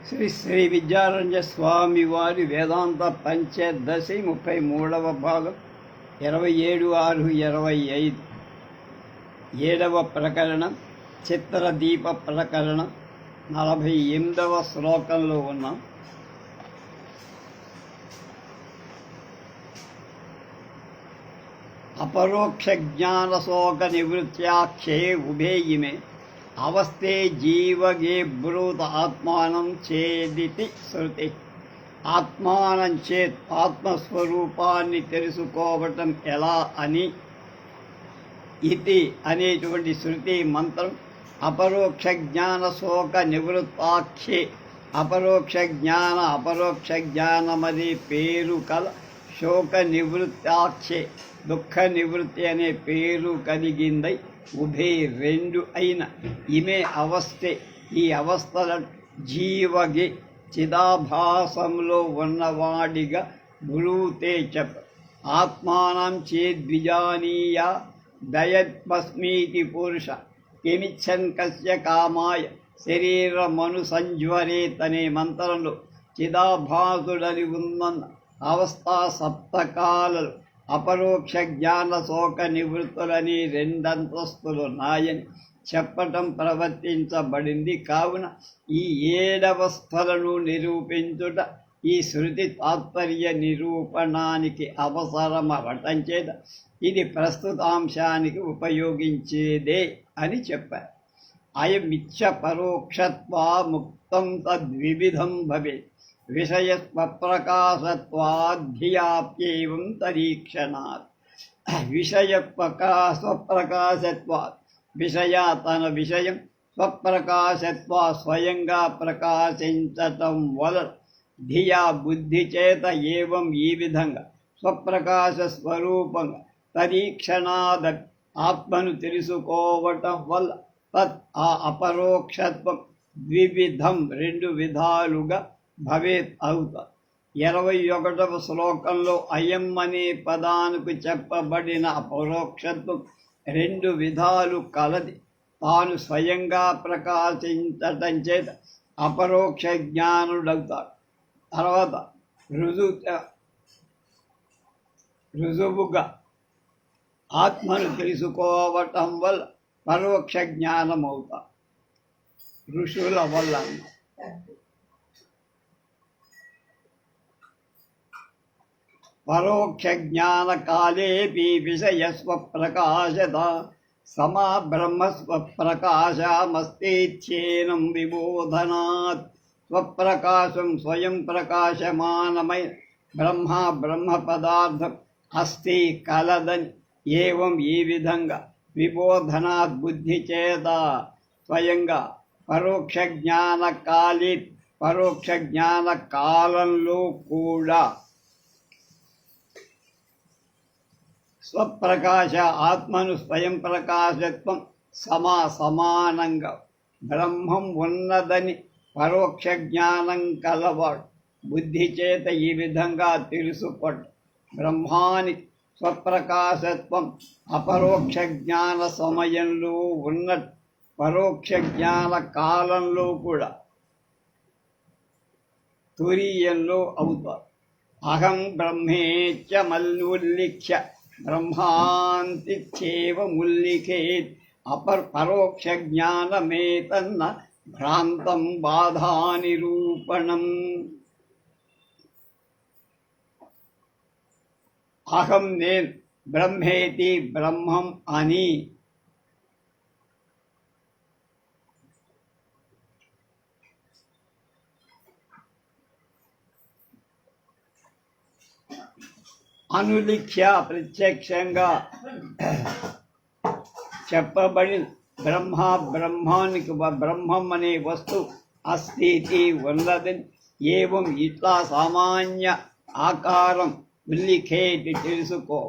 శ్రీ శ్రీ విద్యారణ్య స్వామి వారి వేదాంత పంచదశి 33వ భాగం 27/6/25 7వ ప్రకరణం చిత్రదీప ప్రకరణం 48వ శ్లోకంలో ఉన్నాం. అపరోక్ష జ్ఞాన శోక నివృత్యాఖ్యే ఉభే ఇమే అవస్థే జీవగే బ్రూత ఆత్మానం చేదితి శృతి. ఆత్మానం చేత్ ఆత్మస్వరూపాన్ని తెలుసుకోవటం ఎలా అని ఇది అనేటువంటి శృతి మంత్రం అపరోక్ష జ్ఞాన శోక నివృత్తాఖ్యే. అపరోక్ష జ్ఞానమనే పేరు కల శోక నివృత్తాఖ్యే దుఃఖ నివృత్తి అనే పేరు కలిగిందై ఉభే రెండు అయిన ఇమే అవస్థే ఈ అవస్థల జీవగి చిదాభాసంలో ఉన్నవాడిగా బ్రూతే చెప్ప. ఆత్మానం చేద్విజానీయ దయత్మస్మీతి పురుష కిమిచ్చన్ కస్య కామాయ శరీరమనుసంజ్వరేతనే మంత్రంలో చిదాభాసుడని ఉన్న అవస్థా సప్తకాలలు అపరోక్ష జ్ఞాన శోక నివృత్తులని రెండంతస్తులు నాయని చెప్పటం ప్రవర్తించబడింది. కావున ఈ ఏడవస్థలను నిరూపించుట ఈ శృతి తాత్పర్య నిరూపణానికి అవసరమవటం చేత ఇది ప్రస్తుతాంశానికి ఉపయోగించేదే అని చెప్పారు. అయమిచ్చ పరోక్షత్వా ముక్తం తద్విధం భవేత్ విషయస్వప్రకాశత్వాధ్యాప్యేవం తరీక్షణాత్. స్వప్రకాశత్వాత్ విషయ తన విషయం, స్వప్రకాశత్వా స్వయంగా ప్రకాశించటం వలన, ధియా బుద్ధి చేత ఏవం ఈ విధంగా స్వప్రకాశ స్వరూపంగా తరీక్షణాద ఆత్మను తెలుసుకోవటం వల్ల తత్ ఆ అపరోక్షత్వం ద్వివిధం రెండు విధాలుగా భవేత్ అవుతా. 21వ శ్లోకంలో అయం అనే పదానికి చెప్పబడిన అపరోక్షత్వం రెండు విధాలు కలది. తాను స్వయంగా ప్రకాశించటం చేత అపరోక్ష జ్ఞానుడవుతాడు. తర్వాత రుజువుగా ఆత్మను తెలుసుకోవటం వల్ల పరోక్ష జ్ఞానం అవుతాడు. ఋషుల వల్ల పరోక్ష జ్ఞాన కాలేపి విషయస్వప్రకాశత సమా బ్రహ్మస్వప్రకాశమస్తేచ్ఛేనం విబోధనాత్. స్వప్రకాశం స్వయం ప్రకాశమానమై బ్రహ్మ పదార్థం అస్తి కలదని ఏవం ఈ విధంగా విబోధనాత్ బుద్ధి చేత స్వయంగా పరోక్ష జ్ఞాన కాలంలో కూడా స్వప్రకాశ ఆత్మను స్వయం ప్రకాశత్వం సమానంగా బ్రహ్మం ఉన్నదని పరోక్ష జ్ఞానం కలవాడు బుద్ధి చేత ఈ విధంగా తెలుసుకోడు. బ్రహ్మాని స్వప్రకాశత్వం అపరోక్ష జ్ఞాన సమయంలో ఉన్నట్టు పరోక్ష జ్ఞాన కాలంలో కూడా తురీయంలో అవుతారు. అహం బ్రహ్మేచ్చ మల్లుల్లిఖ్య బ్రహ్మాంతిచ్చేవముల్లిఖేత్ పరోక్ష జ్ఞానమేతన్న భ్రాంతం బాధానిరూపణం. అహం నేను బ్రహ్మేతి బ్రహ్మం అని అనులిఖ్య ప్రత్యక్షంగా చెప్పబడి బ్రహ్మానికి బ్రహ్మం అనే వస్తువు అస్థితి ఉన్నదని ఏవం ఇట్లా సామాన్య ఆకారం ఉల్లిఖేటి తెలుసుకో.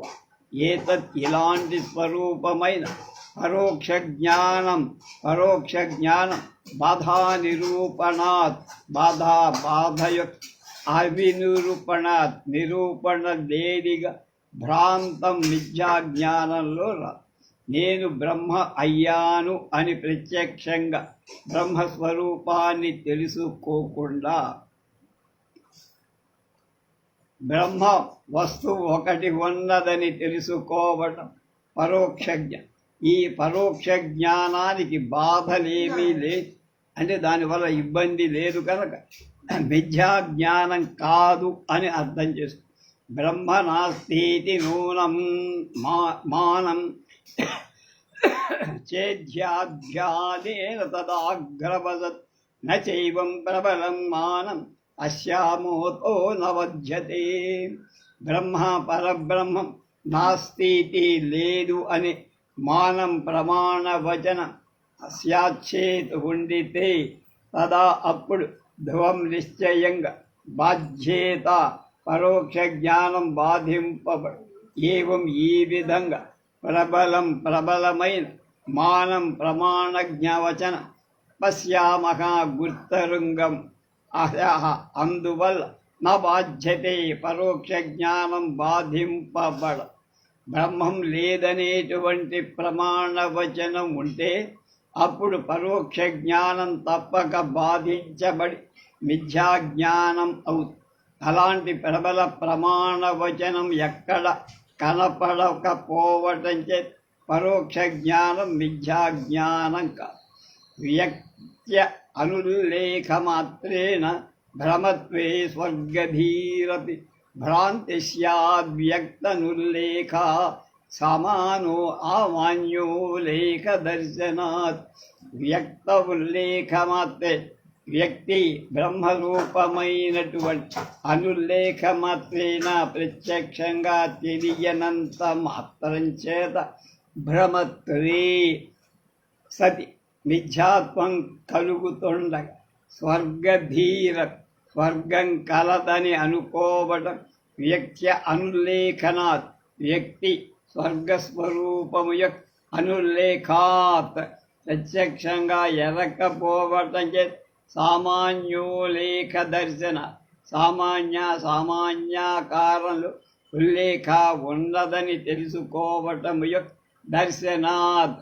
ఏతత్ ఇలాంటి స్వరూపమైన పరోక్ష జ్ఞానం బాధానిరూపణాత్ బాధయొక్క అవినిరూపణాత్ నిరూపణ లేనిగా భ్రాంతం మిథ్యాజ్ఞానంలో నేను బ్రహ్మ అయ్యాను అని ప్రత్యక్షంగా బ్రహ్మస్వరూపాన్ని తెలుసుకోకుండా బ్రహ్మ వస్తువు ఒకటి ఉన్నదని తెలుసుకోవటం పరోక్ష జ్ఞానం. ఈ పరోక్ష జ్ఞానానికి బాధలేమీ లేదు, అంటే దానివల్ల ఇబ్బంది లేదు కనుక మిథ్యా జ్ఞానం కాదు అని అర్థం చేసుకో. బ్రహ్మ నాస్తి నూనం మానం చేధ్యాధ్యాదేన తదాగ్రవదత్ నైవం ప్రబలం మానం అశ్యామోతో నవధ్యతే. బ్రహ్మ పరబ్రహ్మం నాస్తి లేదు అని మానం ప్రమాణ వచన అస్యాచ్చేత్ ఉండితే తదా అప్పుడు ధ్రువం నిశ్చయంగా బాధ్యేత పరోక్ష జ్ఞానం బాధింపబడు. ఏవం ఈ విధంగా ప్రబలమైన మానం ప్రమాణ జ్ఞవచన పశ్యామహ గుర్తరుంగం అహ అందువల్ల నా బాధ్యతే పరోక్ష జ్ఞానం బాధింపబడ. బ్రహ్మం లేదనేటువంటి ప్రమాణ వచనం ఉంటే అప్పుడు పరోక్ష జ్ఞానం తప్పక బాధించబడి మిథ్యాజ్ఞానం అవుతుంది. అలాంటి ప్రబల ప్రమాణ వచనం ఎక్కడ కనపడకపోవటం చేత పరోక్ష జ్ఞానం మిథ్యాజ్ఞానం కాదు. వ్యక్త్య అనుల్లేఖమాత్రేణ భ్రమత్వే స్వర్గధీరపి భ్రాంతి స్యాద్వ్యక్తనుల్లేఖ సమానో ఆమాన్యో లేఖ దర్శనాత్. వ్యక్త ఉల్లేఖమాత్రే వ్యక్తి బ్రహ్మరూపమైనటువంటి అనుల్లేఖ మాత్రేన ప్రత్యక్షంగా తెలియనంత మాత్రం చేత భ్రమత్వే సతి మిథ్యాత్వం కలుగుతుండగా స్వర్గధీర స్వర్గం కలదని అనుకోవడం వ్యక్తి అనుల్లేఖనాత్ వ్యక్తి స్వర్గస్వరూపము యొక్క అనుల్లేఖాత్ ప్రత్యక్షంగా ఎరకపోవటం చేత సామాన్యో లేఖ దర్శన సామాన్యాకారంలో ఉల్లేఖ ఉన్నదని తెలుసుకోవటం యొక్క దర్శనాత్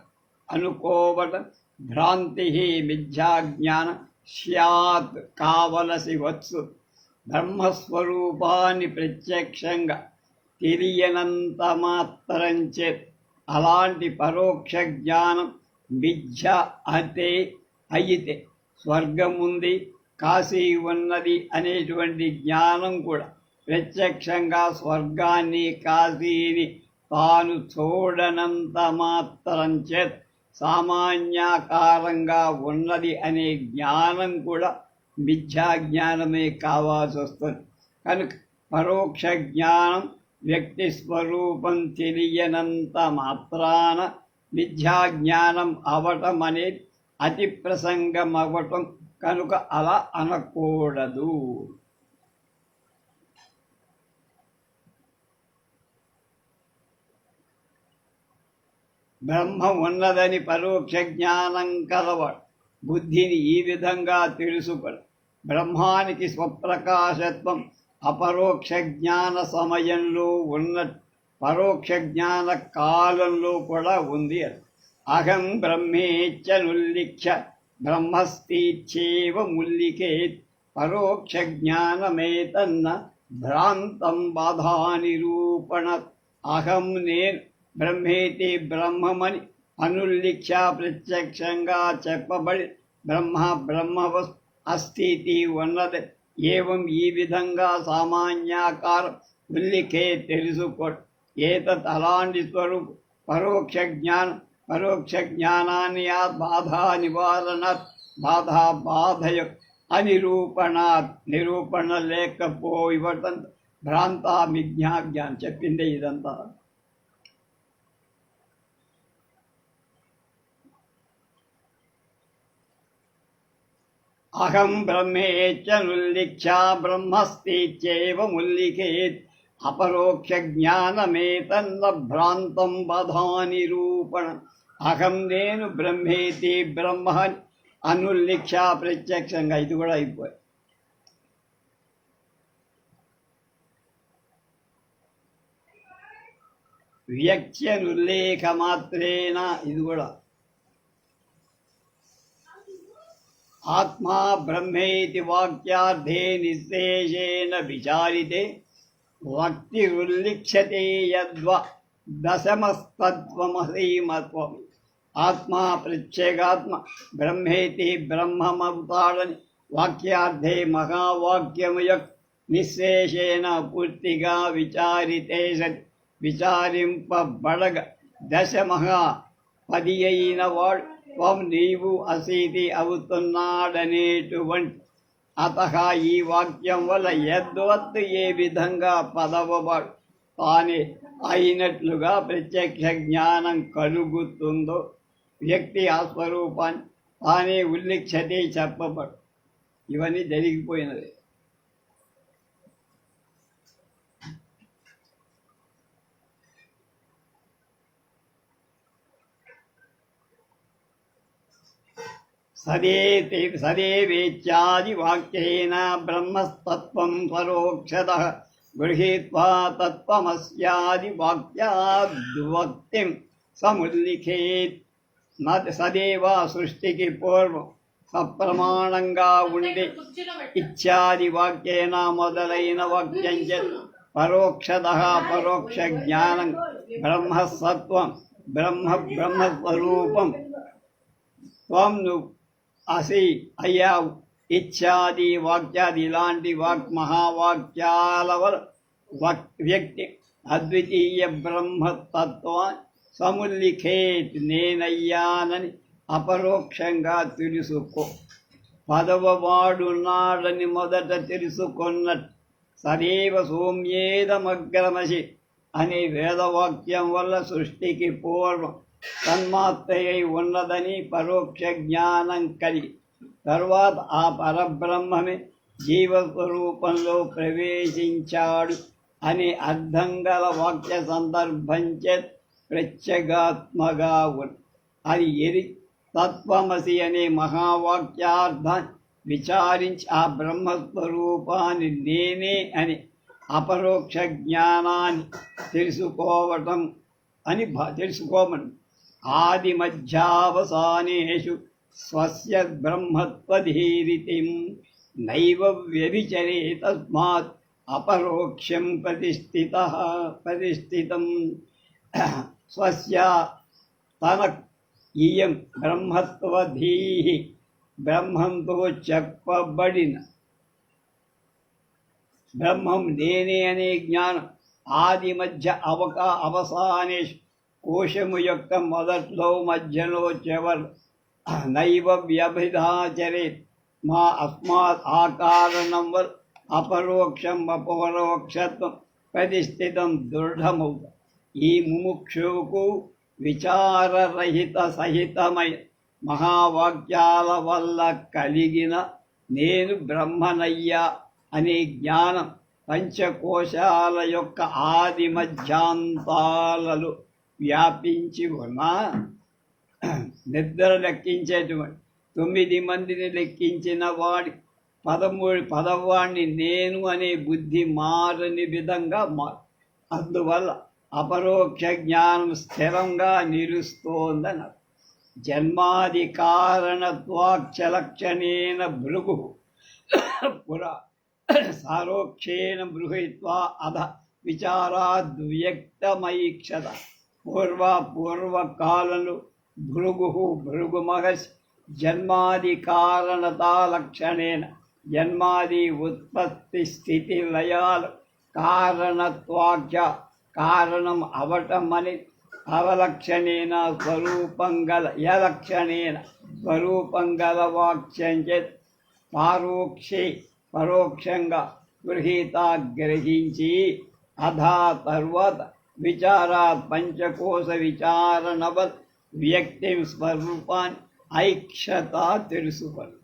అనుకోవటం భ్రాంతి మిథ్యాజ్ఞానం స్యాత్ కావలసి వచ్చు. బ్రహ్మస్వరూపాన్ని ప్రత్యక్షంగా తెలియనంత మాత్రం చేత్ అలాంటి పరోక్ష జ్ఞానం మిథ్య అయితే స్వర్గం ఉంది, కాశీ ఉన్నది అనేటువంటి జ్ఞానం కూడా ప్రత్యక్షంగా స్వర్గాన్ని కాశీని తాను చూడనంత మాత్రం చేత సామాన్యాకారంగా ఉన్నది అనే జ్ఞానం కూడా మిథ్యాజ్ఞానమే కావాల్సి వస్తుంది. కనుక పరోక్ష జ్ఞానం వ్యక్తి స్వరూపం తెలియనంత మాత్రాన మిథ్యాజ్ఞానం అవటం అనేది అతి ప్రసంగం అవ్వటం కనుక అలా అనకూడదు. బ్రహ్మ ఉన్నదని పరోక్ష జ్ఞానం కలవాడు బుద్ధిని ఈ విధంగా తెలుసుకొని బ్రహ్మానికి స్వప్రకాశత్వం అపరోక్ష జ్ఞాన సమయంలో ఉన్నట్టు పరోక్ష జ్ఞాన కాలంలో కూడా ఉంది. అహం బ్రహ్మేచ్చనుల్లిఖ్య బ్రహ్మస్థిత్యేవ ముల్లికేత్ పరోక్ష జ్ఞానమేతన్న భ్రాంతం బాధానిరూపణ. అహం నేను బ్రహ్మేతి బ్రహ్మమని అనుల్లిఖ్య ప్రత్యక్షంగా చెప్పబడి బ్రహ్మవస్తు అస్థితి ఉన్నది. ఏవం ఈ విధంగా సామాన్యాకారం ఉల్లిఖే తెలుసుకోడు. ఏతత్ అలాంటి స్వరూపు పరోక్ష జ్ఞానాన్ని బాధా నివారణాత్ బాధయ అనిరూపణాత్ నిరూపణ లేకపోవటం భ్రాంత మిథ్యాజ్ఞానం చెప్పిందే ఇదంతా. అహం బ్రహ్మేచ్చనుల్లిఖ్య బ్రహ్మస్థిత్యేవ ముల్లిఖేత్ అపరోక్ష జ్ఞానమేతన్న భ్రాంతం బధానిరూపణ. అహం నేను బ్రహ్మేతి బ్రహ్మ అనుల్లిఖ్య ప్రత్యక్షంగా ఇది కూడా అయిపోయి. వ్యాఖ్యనుల్లేఖ మాత్రేణ ఇది కూడా ఆత్మా బ్రహ్మేతి వాక్యార్థే నిర్దేశేన విచారితే వక్తిరుల్లిఖ్యతే యద్వ దశమస్తత్వమసీమత్వం ఆత్మా ప్రత్యేగాత్మ బ్రహ్మేతి బ్రహ్మమవుతాడని వాక్యార్థే మహావాక్యము యొక్క నిశ్శేషేణ పూర్తిగా విచారితే సతి విచారింపబడగ దశమహా 10 అయిన వాడు త్వం నీవు అసీతి అవుతున్నాడనేటువంటి అత ఈ వాక్యం వల్ల యద్వత్ ఏ విధంగా పదవవాడు తానే అయినట్లుగా ప్రత్యక్ష జ్ఞానం కలుగుతుందో వ్యక్తి ఆ స్వరూపాన్ని తానే ఉల్లిఖ్యతే చెప్పబడు. ఇవన్నీ జరిగిపోయినది. సదేవేత్యాది వాక్యేన బ్రహ్మస్తత్వం పరోక్షతః గృహీత్వా తత్వమస్యాది వాక్యాద్వక్తిం సముల్లిఖేత్. సదేవ సృష్టికి పూర్వం సప్రమాణంగా ఉండి ఇత్యాది వాక్యేన మొదలైన వాక్యం పరోక్షతః పరోక్ష జ్ఞానం బ్రహ్మసత్వం బ్రహ్మస్వరూపం త్వం నువ్వు అసి అయ్యావు ఇత్యాది వాక్యాది ఇలాంటి మహావాక్యాల వల్ల వ్యక్తి అద్వితీయ బ్రహ్మతత్వాన్ని సముల్లిఖేత్ నేనయ్యానని అపరోక్షంగా తెలుసుకో. పదవవాడున్నాడని మొదట తెలుసుకున్నట్టు సదేవ సౌమ్యేదమగ్రమసి అనే వేదవాక్యం వల్ల సృష్టికి పూర్వం తన్మాత్రయై ఉన్నదని పరోక్ష జ్ఞానం కలిగి తరువాత ఆ పరబ్రహ్మమే జీవస్వరూపంలో ప్రవేశించాడు అని అర్థం గల వాక్య సందర్భంచే ప్రత్యేగాత్మగా ఉంది. అది ఎరి తత్వమసి అనే మహావాక్యార్థాన్ని విచారించి ఆ బ్రహ్మస్వరూపాన్ని నేనే అని అపరోక్ష జ్ఞానాన్ని తెలుసుకోమని ఆది మధ్యావసానేషు స్వస్య బ్రహ్మత్వధీరితిం నైవ వ్యభిచరే తస్మాత్ అపరోక్షం ప్రతిష్ఠితం. స్వస్య తన ఇయం బ్రహ్మత్వధీహి బ్రహ్మంతో చెప్పబడిన బ్రహ్మం నేనే అనే జ్ఞానం ఆది మధ్య అవసానేషు కోశము యొక్క మొదట్లో మధ్యలో చివరి నైవ వ్యభిధాచరేత్ మా అస్మాత్ ఆ కారణం వల్ల అపరోక్షత్వం ప్రతిష్ఠితం దృఢమవుతుంది. ఈ ముముక్షువుకు విచారరహిత సహితమైన మహావాక్యాల వల్ల కలిగిన నేను బ్రహ్మనయ్యా అనే జ్ఞానం పంచకోశాల యొక్క ఆది మధ్యాంతాలలో వ్యాపించి ఉన్న నిద్ర లెక్కించేటువంటి 9 మందిని లెక్కించిన వాడి 13వాడిని నేను అనే బుద్ధి మారని విధంగా అందువల్ల అపరోక్ష జ్ఞానం స్థిరంగా నిలుస్తోందని. జన్మాది కారణత్వాక్షలక్షణేన భృగు పురా సారోక్షేణ బృహయిత్వా అధ విచారాద్వ్యక్తమైక్షత. పూర్వకాలంలో భృగు మహర్షి జన్మాది కారణతాలక్షణేన జన్మాది ఉత్పత్తి స్థితి లయాల కారణత్వాఖ్య కారణం అవటమని అవలక్షణేన స్వరూపం గల వాక్యం చేత పరోక్షంగా గ్రహించి అధా తర్వాత విచారాత్ పంచకోశ విచారణవత్ వ్యక్తి స్వరూపాన్ని ఐక్షత తెలుసుకొని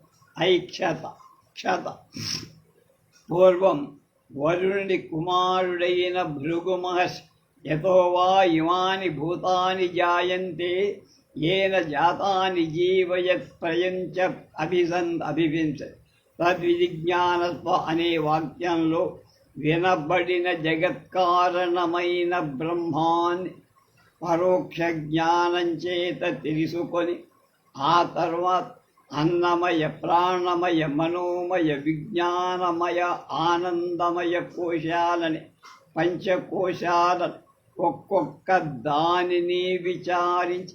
క్షత పూర్వం వరుణుడి కుమారుడైన భృగు మహర్షి యతో వా ఇమాని భూతాని జాయంతే ఏన జాతాని జీవయత్ ప్రయంచ అభివింశ తద్విజ్ఞానత్వ అనే వాక్యంలో వినబడిన జగత్కారణమైన బ్రహ్మాన్ని పరోక్ష జ్ఞానం చేత తెలుసుకొని ఆ తర్వాత అన్నమయ ప్రాణమయ మనోమయ విజ్ఞానమయ ఆనందమయ కోశాలని పంచకోశాలను ఒక్కొక్క దానిని విచారించి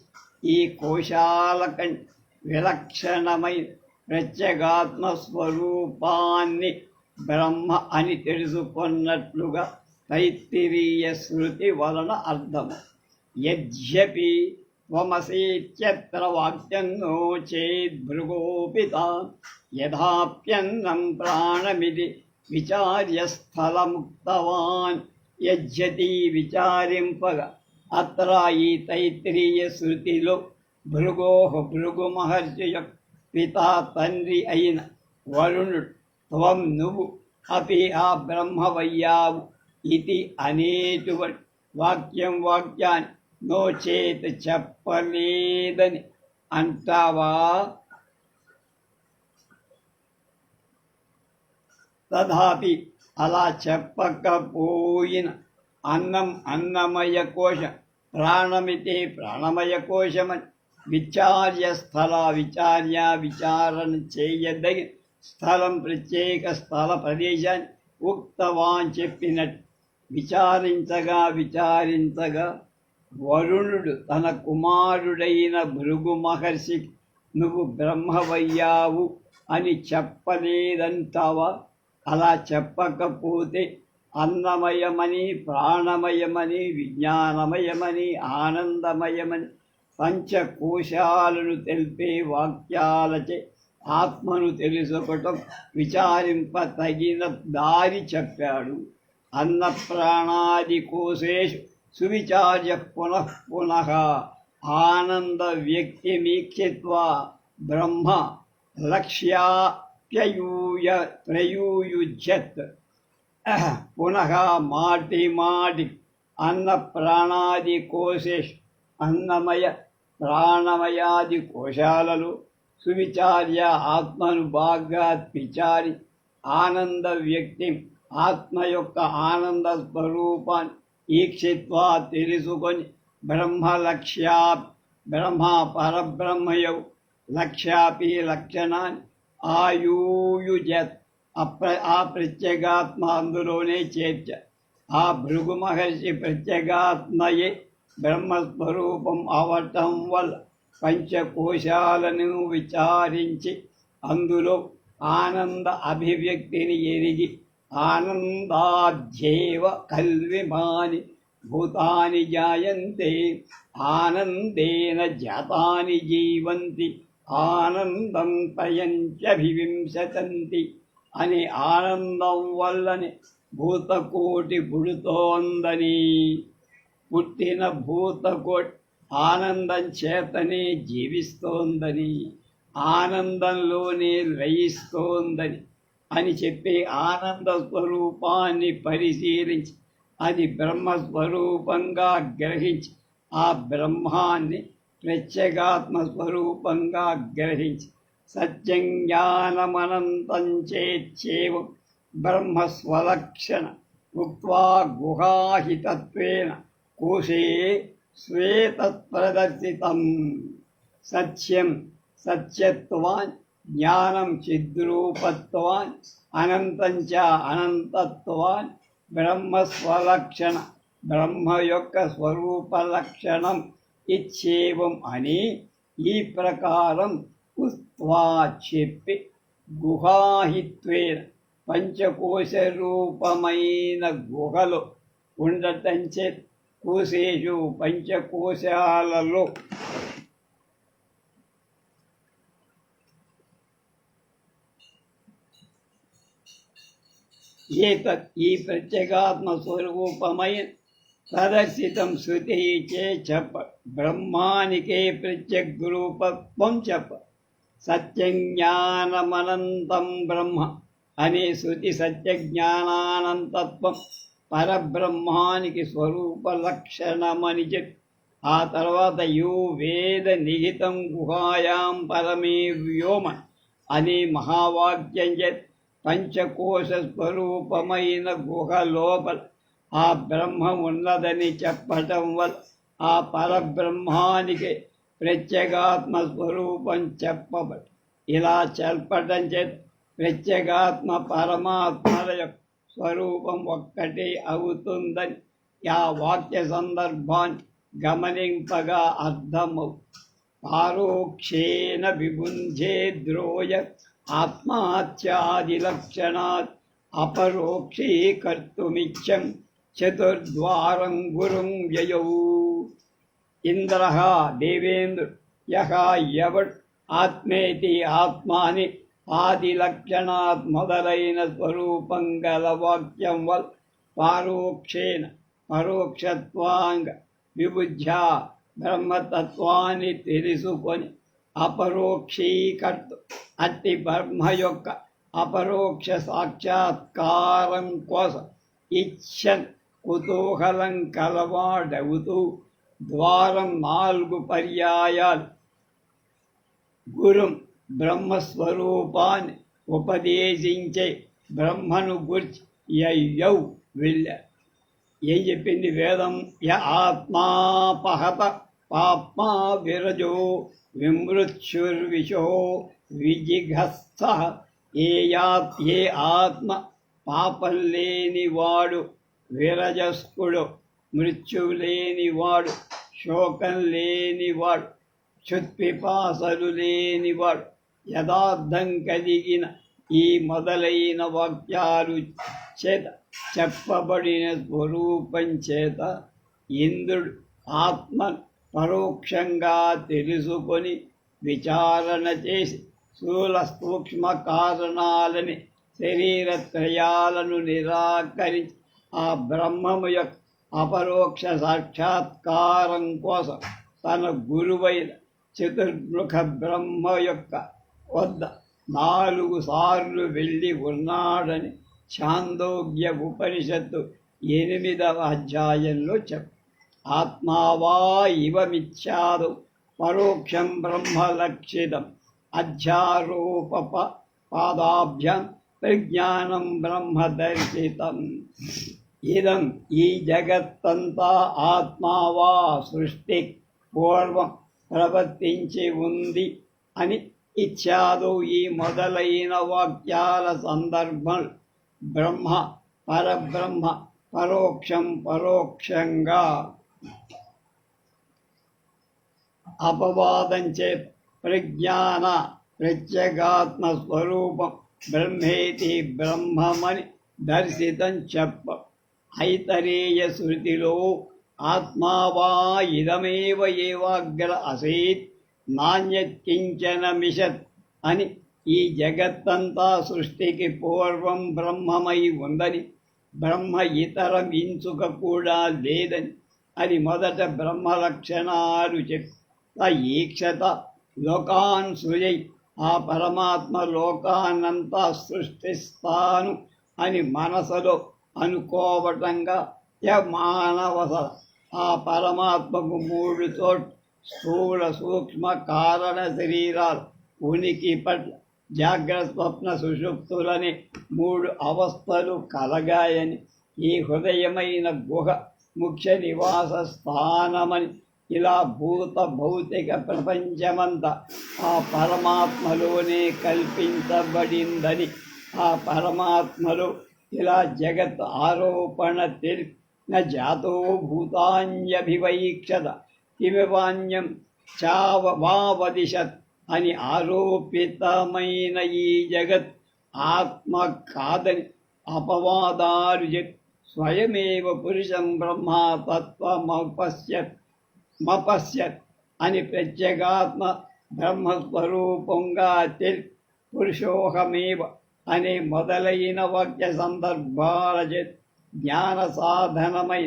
ఈ కోశాల కంటే విలక్షణమైన ప్రత్యేగాత్మ స్వరూపాన్ని బ్రహ్మ అని తెలుసుకున్నట్లుగా తైత్తిరీయ శృతి వలన అర్థము. యద్యపి త్వమసీత్యత్ర వాక్యం నో చేద్భృగోపి తాన్ యథాప్యన్నం ప్రాణమిది విచార్య స్థలముక్తవాన్ యజ్జతి విచారింపగా. అత్ర ఈ తైత్తిరీయ శృతిలో భృగు మహర్షి యొక్క పితా తండ్రి అయిన వరుణుడు త్వం నువ్వు అపి ఆ బ్రహ్మవయ్యావు ఇది అనేటువంటి వాక్యాన్ని నోచేత చెప్పలేదని అంటావా? తథాపి అలా చెప్పకపోయిన అన్నం అన్నమయ కోశం, ప్రాణమితే ప్రాణమయ కోశమని విచార్య స్థల విచారణ చేయదగిన స్థలం ప్రత్యేక స్థల ప్రదేశాన్ని ఉక్తవాన్ చెప్పినట్టు విచారించగా వరుణుడు తన కుమారుడైన భృగు మహర్షికి నువ్వు బ్రహ్మవయ్యావు అని చెప్పలేదంటావా? అలా చెప్పకపోతే అన్నమయమని ప్రాణమయమని విజ్ఞానమయమని ఆనందమయమని పంచకోశాలను తెలిపే వాక్యాలచే ఆత్మను తెలుసుకోవటం విచారింప తగిన దారి చెప్పాడు. అన్న ప్రాణాది కోశేషు సువిచార్య పునః ఆనంద వ్యక్తిమీక్షిత్వా బ్రహ్మ లక్ష్యాప్యయూయుజ్యత్. పునః మాటి అన్న ప్రాణాది కోశేషు అన్నమయ ప్రాణమయాది కోశాలలో సువిచార్య ఆత్మను బాగా విచారి ఆనంద వ్యక్తి ఆత్మ యొక్క ఆనంద స్వరూపాన్ని ఈక్షిత్వా తెలుసుకొని బ్రహ్మ పరబ్రహ్మయవు లక్ష్యాపి లక్షణాన్ని ఆయూయుజత్ ఆ ప్రత్యేగాత్మ అందులోనే చేర్చ. ఆ భృగు మహర్షి ప్రత్యేగాత్మయే బ్రహ్మస్వరూపం అవటం వల్ల పంచకోశాలను విచారించి అందులో ఆనంద అభివ్యక్తిని ఎరిగి ఆనందాధ్యేవ కల్విమాని భూతాని జాయంతే ఆనందేన జాతాని జీవంతి ఆనందం ప్రయంత్యభివింశతంతి అని ఆనందం వల్లనే భూతకోటి పుడుతోందని, పుట్టిన భూతకోటి ఆనందం చేతనే జీవిస్తోందని, ఆనందంలోనే లయిస్తోందని అని చెప్పి ఆనంద స్వరూపాన్ని పరిశీలించి అది బ్రహ్మస్వరూపంగా గ్రహించి ఆ బ్రహ్మాన్ని ప్రత్యేగాత్మ స్వరూపంగా గ్రహించి సత్యం జ్ఞానమనంతం చేచ్చేవం బ్రహ్మస్వలక్షణ ఉక్త్వా గుహాహితత్వేన కోశే శ్వేతత్ప్రదర్శితం. సత్యం సత్యత్వాన్ జ్ఞానం చిద్రూపత్వాన్ అనంతం చ అనంతత్వాన్ బ్రహ్మస్వలక్షణ బ్రహ్మ యొక్క స్వరూప లక్షణం ఇచ్చేవం అని ఈ ప్రకారం ఉక్త్వా చెప్పి గుహాహిత్వేన పంచకోశ రూపమైన గుహలో ఉండటంచే కోశేషు పంచకోశాలలో ఈ ప్రత్యేగాత్మ స్వరూపమైన ప్రదర్శితం శృతి చే చెప్ప. బ్రహ్మానికే ప్రత్యేకరూపత్వం చెప్ప. సత్యం జ్ఞానమనంతం బ్రహ్మ అనే శృతి సత్యజ్ఞానానంతత్వం పరబ్రహ్మానికి స్వరూప లక్షణమని చెప్పి ఆ తర్వాత యో వేద నిహితం గుహాయాం పరమే వ్యోమ అనే మహావాక్యం చెప్పి పంచకోశ స్వరూపమైన గుహ లోపల ఆ బ్రహ్మ ఉన్నదని చెప్పటం వల్ల ఆ పరబ్రహ్మానికి ప్రత్యేగాత్మ స్వరూపం చెప్పబడి ఇలా చెప్పటం చేత ప్రత్యేగాత్మ పరమాత్మల యొక్క స్వరూపం ఒక్కటే అవుతుందని ఆ వాక్య సందర్భాన్ని గమనింపగా అర్థమవు. పారోక్షేణ విభుంజే ద్రోయ ఆత్మాత్యాదిలక్షణాత్ అపరోక్షీకర్తుమిచ్చం చతుర్ద్వారం గురుం వ్యయౌ. ఇంద్ర దేవేంద్రుడు యహ ఎవడు ఆత్మేతి ఆత్మాని ఆదిలక్షణాత్ మొదలైన స్వరూపం గల వాక్యం వల్ల పారోక్షేణ పరోక్షత్వాంగ విబుద్ధ బ్రహ్మతత్వాన్ని తెలుసుకొని అపరోక్షీకర్త అట్టి బ్రహ్మ యొక్క అపరోక్ష సాక్షాత్కారం కోసం ఇచ్చన్ కుతూహలం కలవాడవుతూ ద్వారం 4 పర్యాయాలు గురుం బ్రహ్మస్వరూపాన్ని ఉపదేశించే బ్రహ్మను గుర్చి యయ్యౌ వెళ్ళారు. ఏం చెప్పింది వేదం? య ఆత్మాపహత పాప్మా విరజో విమృత్యుర్విశో విజిఘస్థ. ఏ ఆత్మ పాపం లేనివాడు, విరజస్కుడు, మృత్యువు లేనివాడు, శోకం లేనివాడు, క్షుత్పిపాసలు లేనివాడు, యథార్థం కలిగిన ఈ మొదలైన వాక్యాలు చేత చెప్పబడిన స్వరూపం చేత ఇంద్రుడు ఆత్మను పరోక్షంగా తెలుసుకొని విచారణ చేసి స్థూల సూక్ష్మ కారణాలని శరీరత్రయాలను నిరాకరించి ఆ బ్రహ్మము యొక్క అపరోక్ష సాక్షాత్కారం కోసం తన గురువైన చతుర్ముఖ బ్రహ్మ యొక్క వద్ద 4 సార్లు వెళ్ళి ఉన్నాడని ఛాందోగ్య ఉపనిషత్తు 8వ అధ్యాయంలో చెప్పు. ఆత్మావా ఇవ మిథ్యాదు పరోక్షం బ్రహ్మలక్షితం అధ్యారోప పాదాభ్యం ప్రజ్ఞానం బ్రహ్మదర్శితం. ఇదం ఈ జగత్తంతా ఆత్మావా సృష్టి పూర్వం ప్రవర్తించి ఉంది అని ఇత్యాదు ఈ మొదలైన వాక్యాల సందర్భం బ్రహ్మ పరబ్రహ్మ పరోక్షం పరోక్షంగా అపవాదం చే ప్రజ్ఞాన ప్రత్యేగాత్మ స్వరూపం బ్రహ్మేతి బ్రహ్మమని దర్శితం చెప్ప. ఐతరేయ శృతిలో ఆత్మావా ఇదమేవ ఏవాగ్ర అసీత్ నాణ్యత్కించన మిషత్ అని ఈ జగత్తంతా సృష్టికి పూర్వం బ్రహ్మమై ఉందని, బ్రహ్మ ఇతరం ఇంచుక కూడా లేదని అని మొదట బ్రహ్మ లక్షణాలు చెప్పి ఈక్షత లోకాన్ సృజై ఆ పరమాత్మ లోకాన్నంతా సృష్టిస్తాను అని మనసులో అనుకోవటంగా మానవస ఆ పరమాత్మకు 3 చోట్ల స్థూల సూక్ష్మ కారణ శరీరాలు ఉనికి పట్ల జాగ్రత్త స్వప్న సుషుప్తులని 3 అవస్థలు కలగాయని, ఈ హృదయమైన గుహ ముఖ్య నివాస స్థానమని, ఇలా భూత భౌతిక ప్రపంచమంతా ఆ పరమాత్మలోనే కల్పించబడిందని, ఆ పరమాత్మలో ఇలా జగత్ ఆరోపణ తెలిపి న జాతో భూతాన్యభివైక్షత కిమివాన్యం చావదిశత్ అని ఆరోపితమైన ఈ జగత్ ఆత్మ కాదని అపవాదాలు చెప్పి స్వయమేవ పురుషం బ్రహ్మతత్వమపశ్యత్ అని ప్రత్యేగాత్మ బ్రహ్మస్వరూపంగా తెలిపి పురుషోహమేవ అనే మొదలైన వాక్య సందర్భాల చేత జ్ఞాన సాధనమై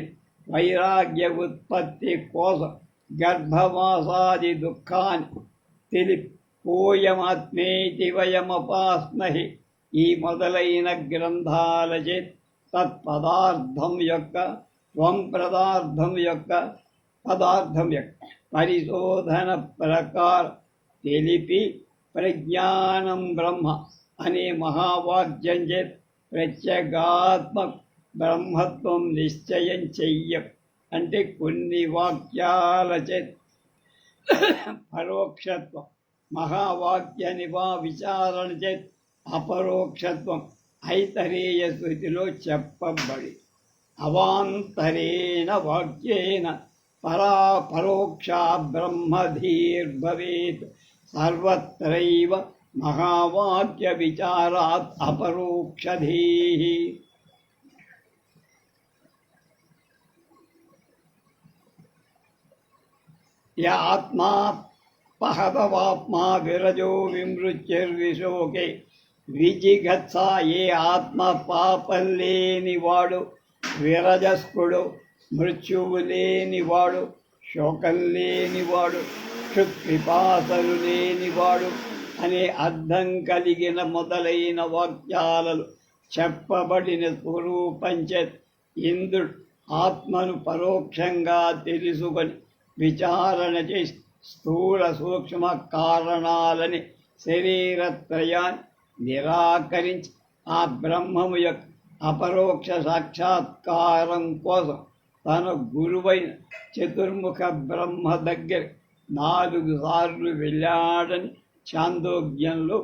వైరాగ్య ఉత్పత్తి కోసం గర్భవాసాది దుఃఖాన్ని తెలిపి పోయమాత్మేతి వయమపాస్మహి ఈ మొదలైన గ్రంథాల చేత తత్పదార్థం యొక్క పదార్థం యొక్క పరిశోధన ప్రకారం తెలిపి ప్రజ్ఞానం బ్రహ్మ అనే మహావాక్యం చేత ప్రత్యేగాత్మ బ్రహ్మత్వం నిశ్చయం చెయ్య అంటే కొన్ని వాక్యాలచే పరోక్షత్వం, మహావాక్య విచారణ చేత్ అపరోక్షత్వం ఐతరేయ స్థితిలో చెప్పబడి అవాంతరేణ వాక్యేన పరోక్షా బ్రహ్మధీర్భవేత్ సర్వత్రైవ మహావాక్య విచారాత్ అపరోక్షధీః. య ఆత్మా పహదవాత్మా విరజో విమృత్యుర్విశోకే విజిగత్స. ఏ ఆత్మ పాపం లేనివాడు, విరజస్కుడు, మృత్యువు లేనివాడు, శోకం లేనివాడు, క్షుత్పిపాసలు లేనివాడు అనే అర్థం కలిగిన మొదలైన వాక్యాలలో చెప్పబడిన స్వరూపంచే ఇంద్రుడు ఆత్మను పరోక్షంగా తెలుసుకొని విచారణ చేసి స్థూల సూక్ష్మ కారణాలని శరీరత్రయాన్ని నిరాకరించి ఆ బ్రహ్మము యొక్క అపరోక్ష సాక్షాత్కారం కోసం తన గురువైన చతుర్ముఖ బ్రహ్మ దగ్గర 4 సార్లు వెళ్ళాడని ఛాందోగ్యంలో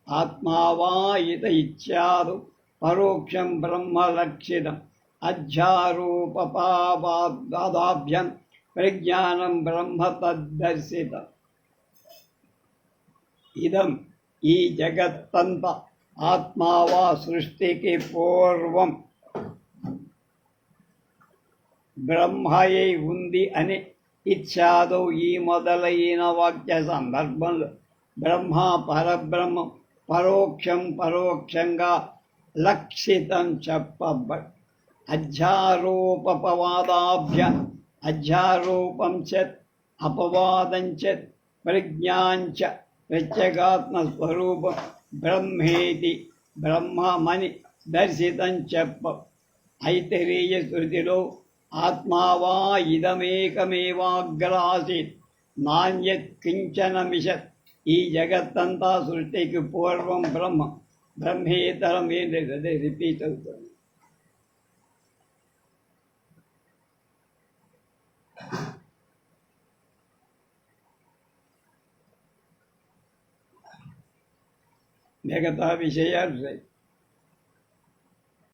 ఆత్మావా ఇత ఇత్యాదు పరోక్షం బ్రహ్మలక్షితం అధ్యారూపపాదాభ్యం ప్రజ్ఞానం బ్రహ్మ తద్దర్శితం. ఇదం ఈ జగత్తంతా ఆత్మావా సృష్టికి పూర్వం బ్రహ్మయై ఉంది అని ఇచ్చాదో ఈ మొదలైన వాక్య సందర్భంలో బ్రహ్మ పరబ్రహ్మం పరోక్షం పరోక్షంగా లక్షితం చెప్పబడి అధ్యారోపవాదాభ్య అధ్యారూపం చేత్ అపవాదం చేత్ ప్రజ్ఞాంచ ప్రత్యేగాత్మ స్వరూపం బ్రహ్మేతి బ్రహ్మమని దర్శితం చెప్ప ఐతరేయ శృతిలో ఆత్మావా ఇదమేకమేవాగ్రాసీత్ నాణ్యత్ కించన మిషత్. ఈ జగత్తంతా సృష్టికి పూర్వం బ్రహ్మేతరం ఏం లేదు. అదే రిపీట్ అవుతుంది. మిగతా విషయాలు